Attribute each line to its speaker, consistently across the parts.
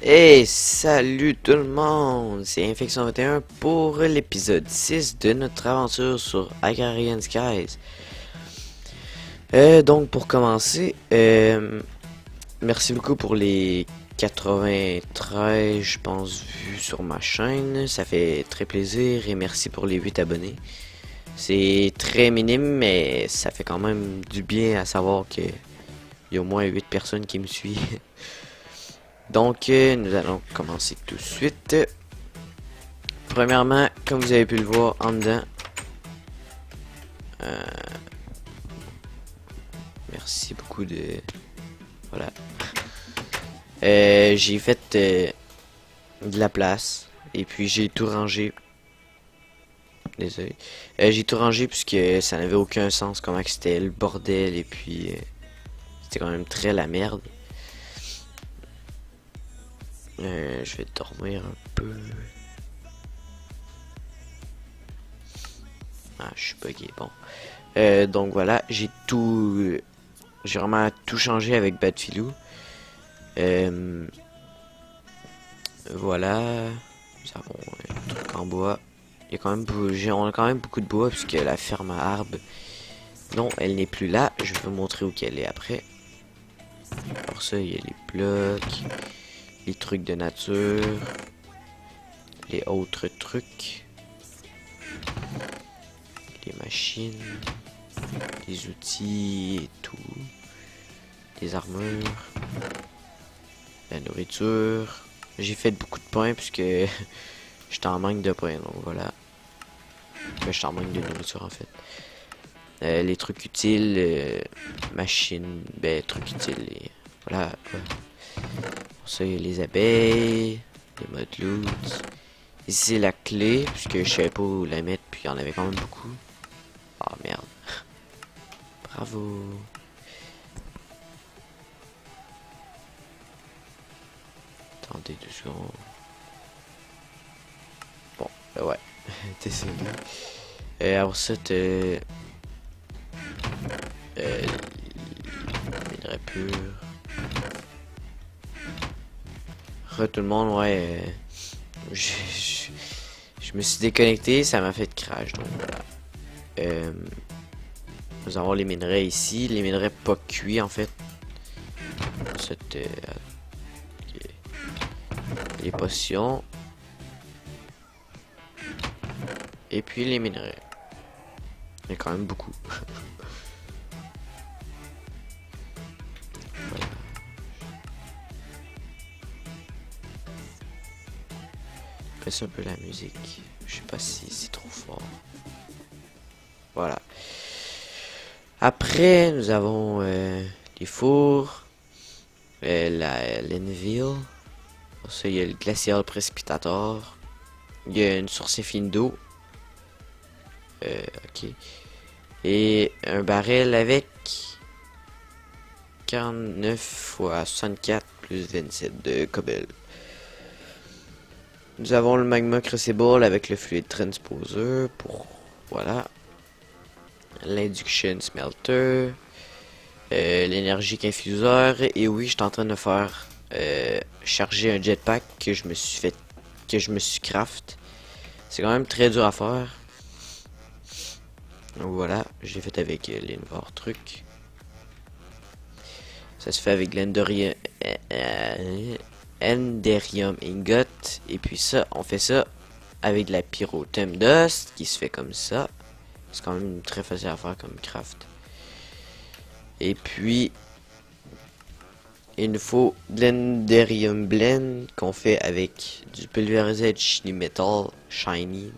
Speaker 1: Hey, salut tout le monde, c'est Infection 21 pour l'épisode 6 de notre aventure sur Agrarian Skies. Donc pour commencer, merci beaucoup pour les 93, je pense, vues sur ma chaîne. Ça fait très plaisir et merci pour les 8 abonnés. C'est très minime, mais ça fait quand même du bien à savoir qu'il y a au moins 8 personnes qui me suivent. Donc, nous allons commencer tout de suite. Premièrement, comme vous avez pu le voir en dedans, merci beaucoup de... Voilà. J'ai fait de la place. Et puis j'ai tout rangé. Désolé. J'ai tout rangé puisque ça n'avait aucun sens comment que c'était le bordel. Et puis c'était quand même très la merde. Je vais dormir un peu. Ah, je suis bugué. Bon. Donc voilà, j'ai vraiment tout changé avec Badfilou. Voilà. Nous avons un truc en bois. Il y a quand même, on a quand même beaucoup de bois puisque la ferme à arbres. Non, elle n'est plus là. Je vais vous montrer où qu'elle est après. Alors ça, il y a les blocs, les trucs de nature, les autres trucs, les machines, les outils et tout, les armures, la nourriture. J'ai fait beaucoup de pain puisque j'étais en manque de pain, donc voilà. J'étais en manque de nourriture en fait. Les trucs utiles, machines, trucs utiles, et voilà. Pour ça, il y a les abeilles, les modes loot. Ici, c'est la clé, puisque je savais pas où la mettre, puis il y en avait quand même beaucoup. Ah merde. Bravo. Attendez 2 secondes. Bon, ouais. Désolé. Alors ça, minerai pur. Tout le monde, ouais. Je me suis déconnecté, ça m'a fait crash, donc voilà. Nous avons les minerais ici, les minerais pas cuits en fait. Okay. Les potions. Et puis les minerais. Il y a quand même beaucoup. Voilà. Baisse un peu la musique. Je sais pas si c'est trop fort. Voilà. Après, nous avons les fours, l'Enville. Pour ça, il y a le Glacial Précipitator. Il y a une source infinie d'eau. Ok. Et un baril avec 49 fois 64 plus 27 de cobble. Nous avons le Magma Crucible avec le Fluid Transposer pour... Voilà. L'Induction Smelter. L'énergique infuseur. Et oui, je suis en train de faire charger un jetpack que je me suis craft. C'est quand même très dur à faire. Donc voilà, j'ai fait avec l'Invar truc. Ça se fait avec l'Enderium Ingot. Et puis ça, on fait ça avec de la Pyrotem Dust qui se fait comme ça. C'est quand même très facile à faire comme craft. Et puis, il nous faut de l'Enderium Blend qu'on fait avec du pulvérisé de Shiny Metal. Shiny.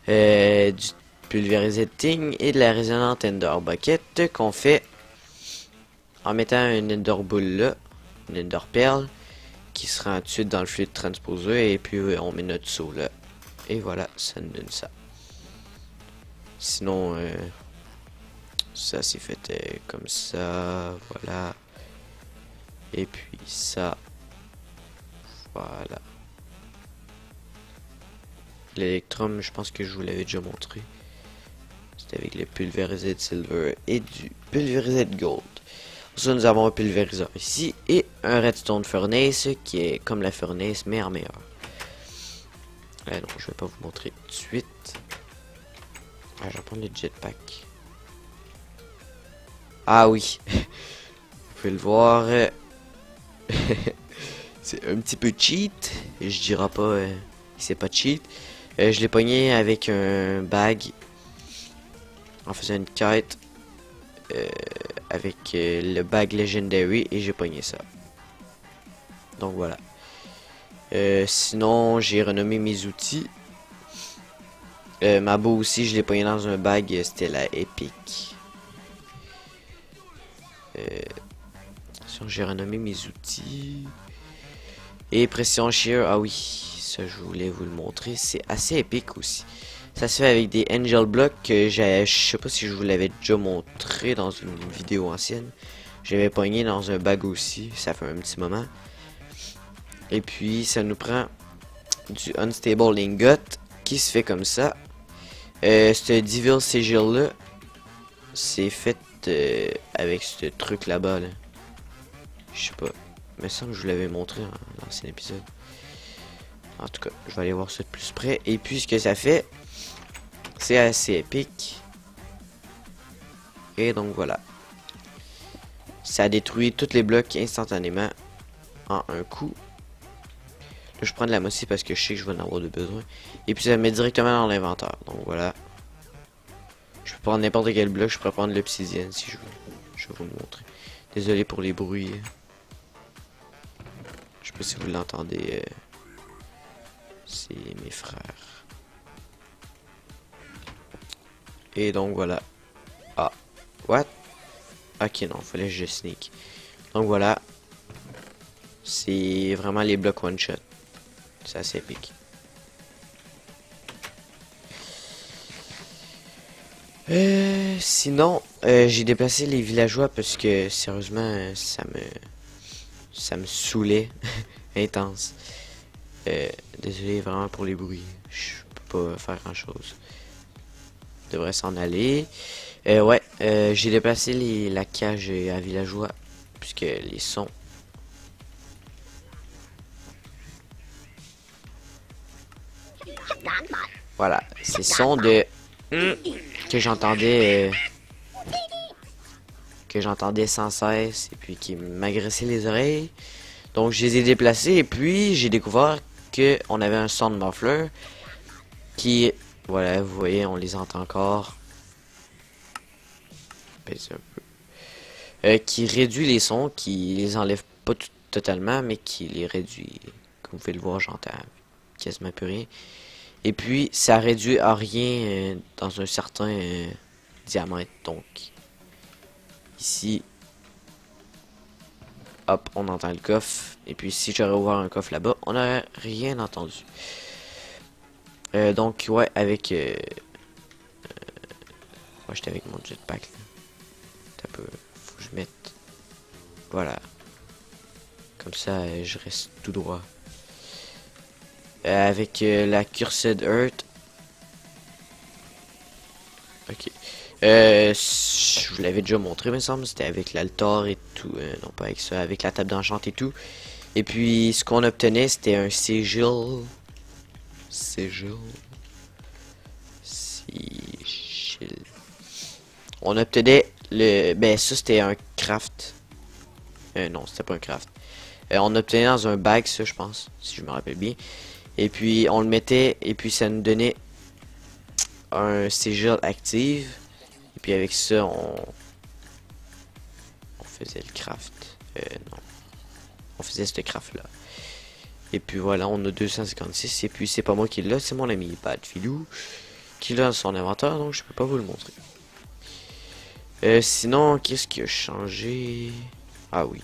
Speaker 1: Du pulvérisé de Ting et de la résonante Ender Bucket qu'on fait en mettant un Ender Bull là, une Ender Pearl qui sera ensuite dans le fluide transposé et puis on met notre seau là. Et voilà, ça nous donne ça. Sinon, ça c'est fait comme ça, voilà. Et puis ça, voilà. L'électrum, je pense que je vous l'avais déjà montré. C'était avec le pulvérisé de silver et du pulvérisé de gold. Ça, nous avons un pulvériseur ici et un redstone furnace qui est comme la furnace mais en meilleur. Non, je vais pas vous montrer tout de suite. Ah, je vais prendre le jetpack. Ah oui, vous pouvez le voir. C'est un petit peu cheat. Je dirais pas c'est pas cheat. Je l'ai pogné avec un bag en faisant une quête avec le bag Legendary et j'ai pogné ça. Donc voilà. Sinon, j'ai renommé mes outils. Ma bow aussi, je l'ai pogné dans un bag, c'était la Epic. Sinon, j'ai renommé mes outils. Et pression shear, ah oui, ça je voulais vous le montrer, c'est assez épique aussi. Ça se fait avec des angel blocks que je sais pas si je vous l'avais déjà montré dans une vidéo ancienne. J'avais pogné dans un bag aussi, ça fait un petit moment. Et puis ça nous prend du unstable ingot qui se fait comme ça. Ce Devil Sigil là, c'est fait avec ce truc là-bas là. Je sais pas. Il me semble que je vous l'avais montré dans l'ancien épisode. En tout cas, je vais aller voir ça de plus près. Et puis, ce que ça fait, c'est assez épique. Et donc, voilà. Ça détruit tous les blocs instantanément en un coup. Là, je prends de la mossy parce que je sais que je vais en avoir de besoin. Et puis, ça me met directement dans l'inventaire. Donc, voilà. Je peux prendre n'importe quel bloc. Je pourrais prendre l'obsidienne si je veux. Je vais vous le montrer. Désolé pour les bruits. Je sais pas si vous l'entendez. C'est mes frères. Et donc voilà. Ah. What? Ok, non, fallait que je sneak. Donc voilà. C'est vraiment les blocs one shot. C'est assez épique. Sinon, j'ai déplacé les villageois parce que sérieusement, ça me saoulait intense. Désolé vraiment pour les bruits. Je peux pas faire grand chose. Devrait s'en aller. Ouais, j'ai déplacé la cage à villageois puisque les sons. Voilà, ces sons de que j'entendais sans cesse et puis qui m'agressaient les oreilles. Donc je les ai déplacés et puis j'ai découvert que on avait un sound muffler qui, voilà, vous voyez, on les entend encore. Baisse un peu. Qui réduit les sons, qui les enlève pas totalement, mais qui les réduit. Comme vous pouvez le voir, j'entends quasiment plus rien. Et puis ça réduit à rien dans un certain diamètre. Donc ici, hop, on entend le coffre. Et puis si j'aurais ouvert un coffre là-bas, on n'aurait rien entendu. Donc ouais, avec ouais, j'étais avec mon jetpack là. Un peu, faut que je mette, voilà, comme ça je reste tout droit. Avec la Cursed Earth. Ok. Je vous l'avais déjà montré, me semble. C'était avec l'altar et tout. Non, pas avec ça. Avec la table d'enchant et tout. Et puis, ce qu'on obtenait, c'était un sigil. Sigil. On obtenait le... Ben, ça, c'était un craft. Non, c'était pas un craft. On obtenait dans un bag, ça, je pense. Si je me rappelle bien. Et puis, on le mettait. Et puis, ça nous donnait un sigil active. Et puis, avec ça, on faisait le craft. Non. On faisait ce craft là. Et puis voilà, on a 256. Et puis c'est pas moi qui l'a, c'est mon ami Badfilou qui l'a dans son inventaire, donc je peux pas vous le montrer. Sinon, qu'est-ce qui a changé? Ah oui,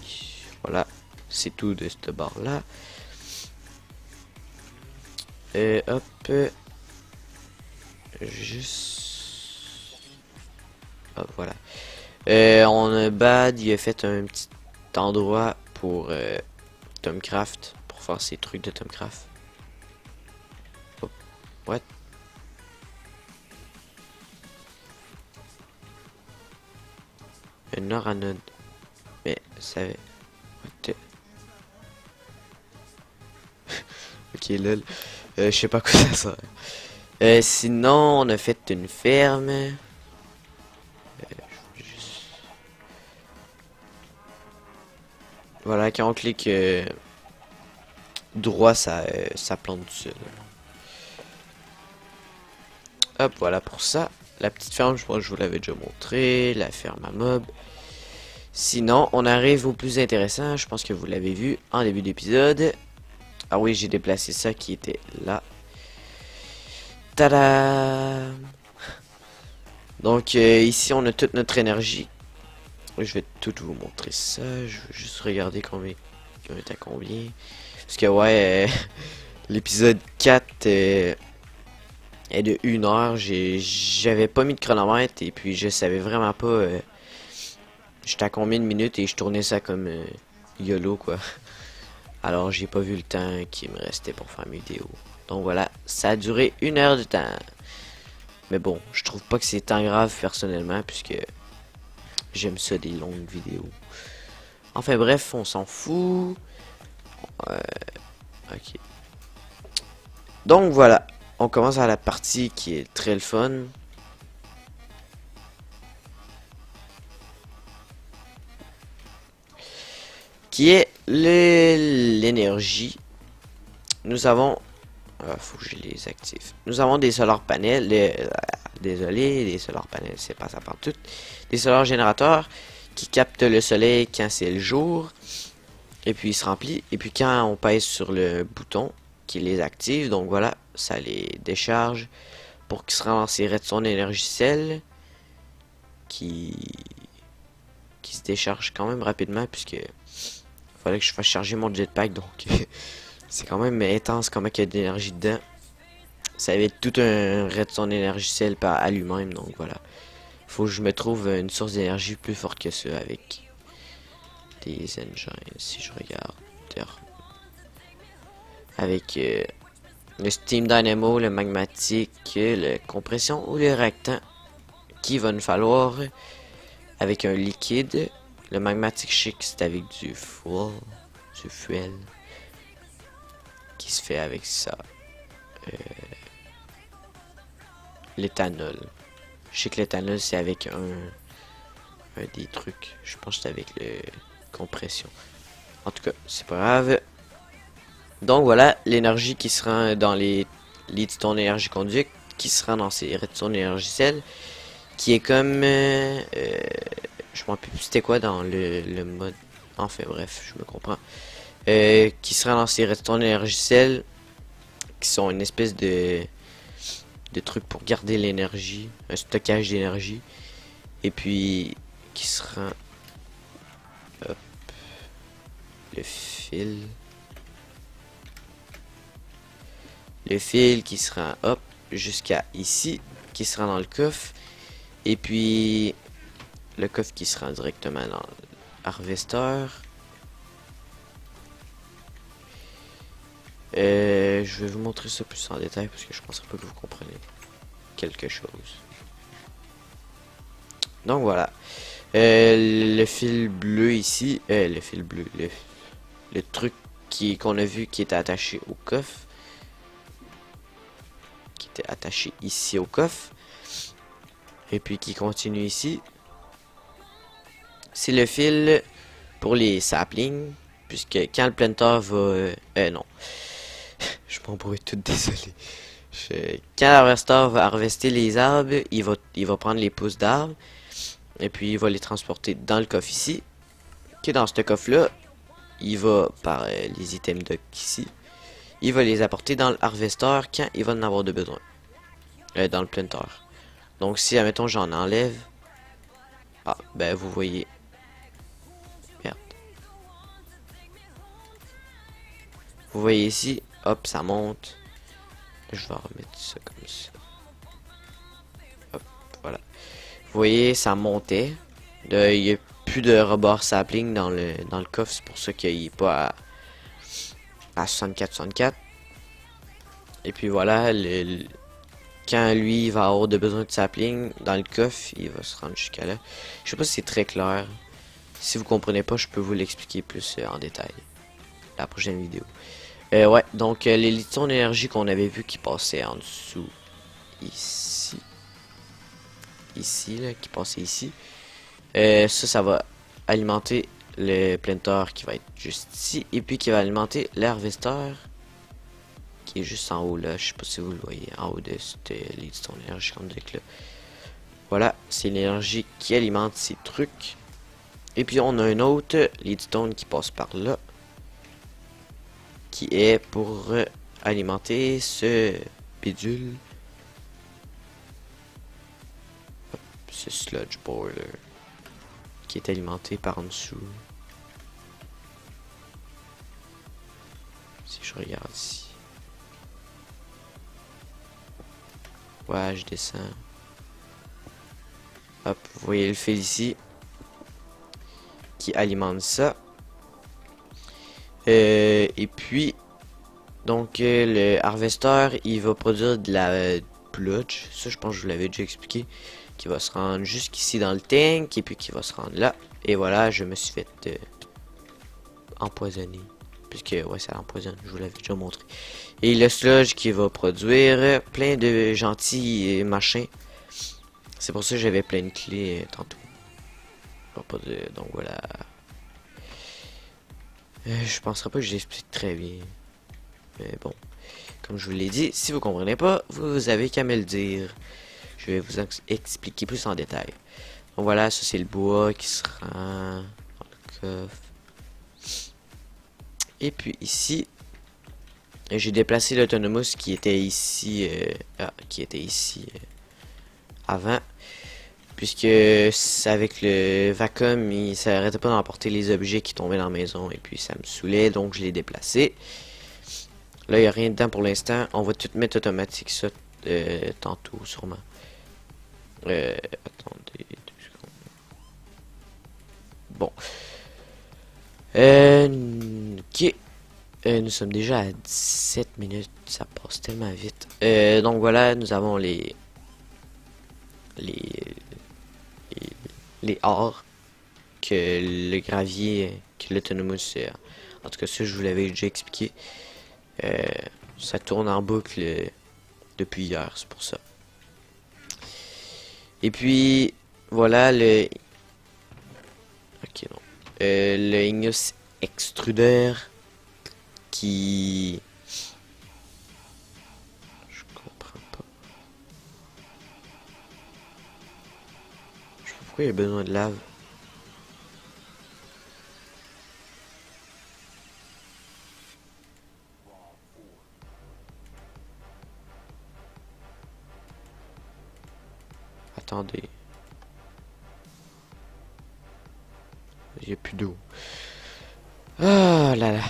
Speaker 1: voilà, c'est tout de cette barre là. Hop, juste, hop, voilà. On a Bad, il a fait un petit endroit pour Tomcraft, pour faire ses trucs de Tomcraft. Oh, what? Un or anode. ça... What the... Ok, lol. Je sais pas quoi ça sert. Sinon, on a fait une ferme. Voilà, quand on clique droit, ça plante du seul. Hop, voilà pour ça. La petite ferme, je pense que je vous l'avais déjà montré. La ferme à mob. Sinon, on arrive au plus intéressant. Je pense que vous l'avez vu en début d'épisode. Ah oui, j'ai déplacé ça qui était là. Tada! Donc, ici, on a toute notre énergie. Je vais tout vous montrer ça. Je vais juste regarder combien on est à combien. Parce que, ouais, l'épisode 4 est de 1 heure. J'avais pas mis de chronomètre et puis je savais vraiment pas j'étais à combien de minutes et je tournais ça comme YOLO, quoi. Alors, j'ai pas vu le temps qui me restait pour faire mes vidéos. Donc voilà, ça a duré 1 heure de temps. Mais bon, je trouve pas que c'est tant grave personnellement, puisque j'aime ça des longues vidéos. Enfin bref, on s'en fout. Ok. Donc voilà, on commence à la partie qui est très le fun. Qui est l'énergie. Nous avons... faut que je les active. Nous avons des solar panels. Désolé, des solar panels, c'est pas ça partout. Des solar générateurs qui captent le soleil quand c'est le jour. Et puis il se remplit. Et puis quand on pèse sur le bouton qui les active, donc voilà, ça les décharge pour qu'ils se relancent de son énergie cell qui se décharge quand même rapidement puisque fallait que je fasse charger mon jetpack, donc c'est quand même intense comment il y a d'énergie dedans. Ça va être tout un redstone énergie cell à lui-même, donc voilà. Faut que je me trouve une source d'énergie plus forte que ça avec des engines, si je regarde. Avec le Steam Dynamo, le magmatique, le compression ou le réactant qui va nous falloir avec un liquide. Le magmatique chic, c'est avec du fuel qui se fait avec ça. L'éthanol. Je sais que l'éthanol c'est avec un des trucs. Je pense que c'est avec le compression. En tout cas, c'est pas grave. Donc voilà, l'énergie qui se rend dans les redstone énergie conduite, qui se rend dans ces redstone énergie cell, qui est comme je m'en rappelle plus c'était quoi dans le mode. Enfin bref, je me comprends. Qui se rend dans ces redstone énergie cell, qui sont une espèce de trucs pour garder l'énergie, un stockage d'énergie, et puis qui se rend hop, le fil qui se rend hop jusqu'à ici, qui se rend dans le coffre, et puis le coffre qui se rend directement dans le harvester. Je vais vous montrer ça plus en détail parce que je pense pas que vous comprenez quelque chose. Donc voilà. Le fil bleu ici, le fil bleu, le truc qu'on a vu qui était attaché au coffre, qui était attaché ici au coffre, et puis qui continue ici. C'est le fil pour les saplings, puisque quand le planter va, non. Je m'embrouille tout, désolé. Quand l'harvester va harvester les arbres, il va prendre les pousses d'arbres et puis il va les transporter dans le coffre ici. Que dans ce coffre-là, il va par les items dock ici, il va les apporter dans le harvester quand il va en avoir de besoin. Dans le planter. Donc si admettons j'en enlève, ah ben vous voyez. Merde. Vous voyez ici. Hop, ça monte. Je vais remettre ça comme ça. Hop, voilà. Vous voyez, ça montait. Il n'y a plus de rebord sapling dans le coffre. C'est pour ça qu'il n'est pas à 64. Et puis voilà, quand lui il va avoir besoin de sapling dans le coffre, il va se rendre jusqu'à là. Je sais pas si c'est très clair. Si vous comprenez pas, je peux vous l'expliquer plus en détail la prochaine vidéo. Ouais, donc les litons d'énergie qu'on avait vu qui passaient en dessous, ici là, qui passaient ici, ça va alimenter le planter qui va être juste ici, et puis qui va alimenter l'harvester qui est juste en haut là, je sais pas si vous le voyez, en haut de cette litton d'énergie qu'on dit là. Voilà, c'est l'énergie qui alimente ces trucs. Et puis on a un autre leadstone qui passe par là, qui est pour alimenter ce bidule, ce sludge boiler, qui est alimenté par en dessous. Si je regarde ici, ouais, je descends. Hop, vous voyez le fil ici qui alimente ça. Et puis donc le harvester il va produire de la sludge, ça je pense que je vous l'avais déjà expliqué, qui va se rendre jusqu'ici dans le tank et puis qui va se rendre là. Et voilà, je me suis fait empoisonner, puisque ouais, ça empoisonne, je vous l'avais déjà montré. Et le sludge qui va produire plein de gentils machins. C'est pour ça que j'avais plein de clés tantôt. Donc voilà. Je penserais pas que j'explique très bien. Mais bon. Comme je vous l'ai dit, si vous comprenez pas, vous avez qu'à me le dire. Je vais vous expliquer plus en détail. Donc voilà, ça c'est le bois qui se rend dans le coffre. Et puis ici, j'ai déplacé l'autonomous qui était ici, avant. Puisque avec le vacuum, il s'arrêtait pas d'emporter les objets qui tombaient dans la maison. Et puis ça me saoulait, donc je l'ai déplacé. Là, il n'y a rien dedans pour l'instant. On va tout mettre automatique ça tantôt, sûrement. Attendez 2 secondes. Bon. Ok. Nous sommes déjà à 17 minutes. Ça passe tellement vite. Donc voilà, nous avons les ores que le gravier, que l'autonomous, en tout cas ça je vous l'avais déjà expliqué, ça tourne en boucle depuis hier, c'est pour ça. Et puis voilà le le Igneous Extruder qui pourquoi il y a besoin de lave? Attendez. Il n'y a plus d'eau. Ah là là.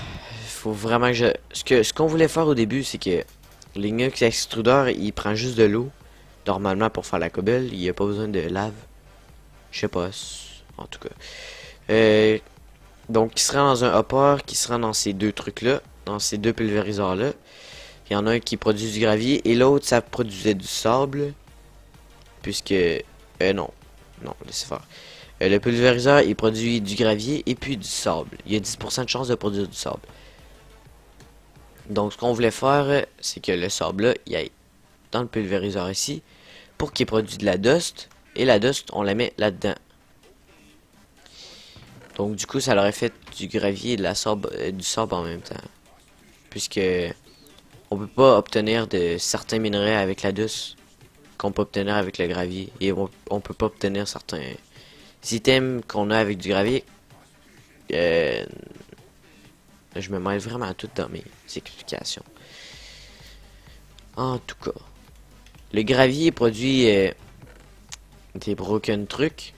Speaker 1: Faut vraiment que je... Ce qu'on voulait faire au début, c'est que l'Igneous Extruder, il prend juste de l'eau. Normalement, pour faire la cobble, il n'y a pas besoin de lave. Je sais pas, en tout cas. Donc, qui sera dans un hopper, qui sera dans ces deux trucs-là, dans ces deux pulvériseurs-là. Il y en a un qui produit du gravier, et l'autre, ça produisait du sable. Puisque... non, laissez faire. Le pulvériseur, il produit du gravier et puis du sable. Il y a 10% de chance de produire du sable. Donc, ce qu'on voulait faire, c'est que le sable-là, il aille dans le pulvériseur ici, pour qu'il produise de la dust. Et la dust, on la met là-dedans. Donc du coup, ça leur a fait du gravier et de du sable en même temps. Puisque on peut pas obtenir de certains minerais avec la dust qu'on peut obtenir avec le gravier. Et on peut pas obtenir certains items qu'on a avec du gravier. Je me mêle vraiment à tout dans mes explications. En tout cas, le gravier produit des broken trucs,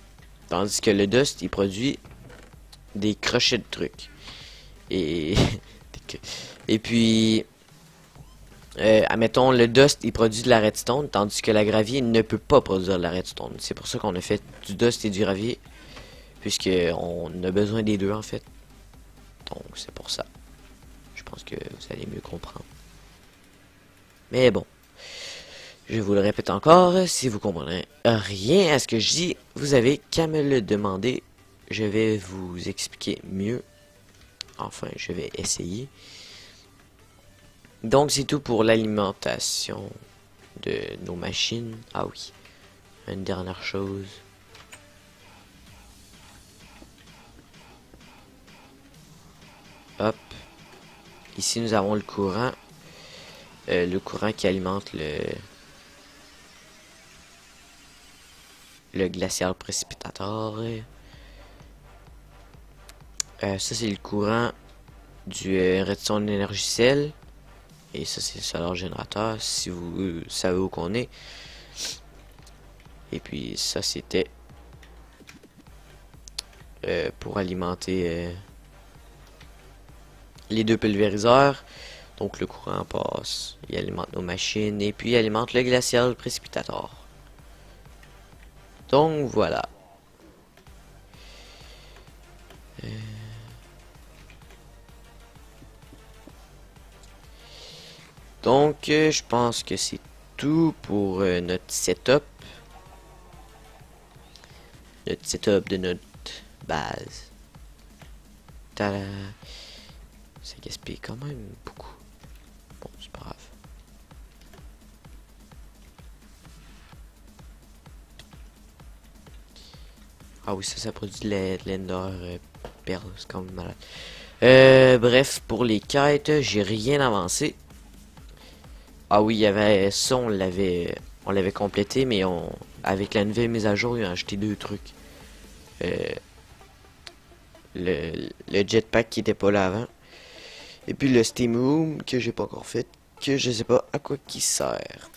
Speaker 1: tandis que le dust il produit des crochets de trucs. Et puis admettons le dust il produit de la redstone, tandis que la gravier ne peut pas produire de la redstone. C'est pour ça qu'on a fait du dust et du gravier, puisque on a besoin des deux en fait. Donc c'est pour ça. Je pense que vous allez mieux comprendre. Mais bon, je vous le répète encore, si vous comprenez rien à ce que je dis, vous avez qu'à me le demander. je vais vous expliquer mieux. Enfin, je vais essayer. Donc, c'est tout pour l'alimentation de nos machines. Ah oui, une dernière chose. Hop. Ici, nous avons le courant. Le courant qui alimente le glacial précipitateur. Ça, c'est le courant du redstone énergicelle. Et ça, c'est le solar générateur, si vous savez où qu'on est. Et puis, ça, c'était pour alimenter les deux pulvériseurs. Donc, le courant passe, il alimente nos machines, et puis il alimente le glacial précipitateur. Donc, voilà. Donc, je pense que c'est tout pour notre setup. Notre setup de notre base. Tada! Ça gaspille quand même beaucoup. Bon, c'est pas grave. Ah oui, ça produit de l'ender perle, c'est quand même malade. Bref, pour les quêtes, j'ai rien avancé. Ah oui, il y avait ça, on l'avait complété, mais avec la nouvelle mise à jour, ils ont ajouté deux trucs. Le jetpack qui était pas là avant. Et puis le steam room que j'ai pas encore fait, que je sais pas à quoi qui sert.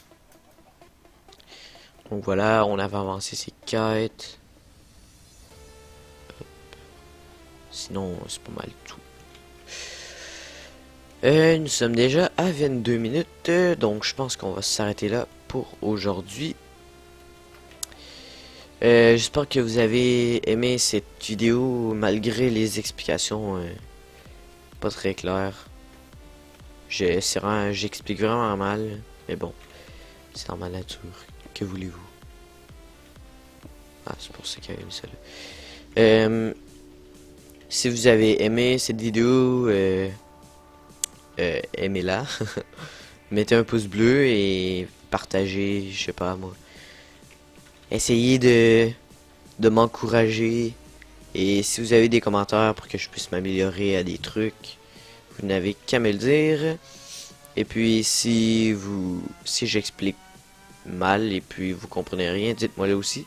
Speaker 1: Donc voilà, on avait avancé ces quêtes. Sinon, c'est pas mal tout. Nous sommes déjà à 22 minutes, donc je pense qu'on va s'arrêter là pour aujourd'hui. J'espère que vous avez aimé cette vidéo malgré les explications pas très claires. J'explique vraiment mal, mais bon, c'est dans ma nature. Que voulez-vous? Ah, c'est pour ça qu'il y a eu ça là. Si vous avez aimé cette vidéo, aimez-la. Mettez un pouce bleu et partagez, je sais pas moi. Essayez de m'encourager. Et si vous avez des commentaires pour que je puisse m'améliorer à des trucs, vous n'avez qu'à me le dire. Et puis si j'explique mal et puis vous comprenez rien, dites-moi là aussi.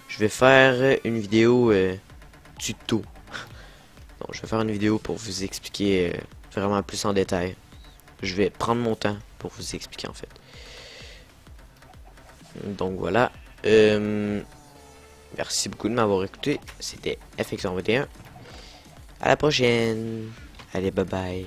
Speaker 1: Je vais faire une vidéo tuto. Donc je vais faire une vidéo pour vous expliquer vraiment plus en détail. Je vais prendre mon temps pour vous expliquer en fait. Donc voilà. Merci beaucoup de m'avoir écouté. C'était FX21. À la prochaine. Allez, bye bye.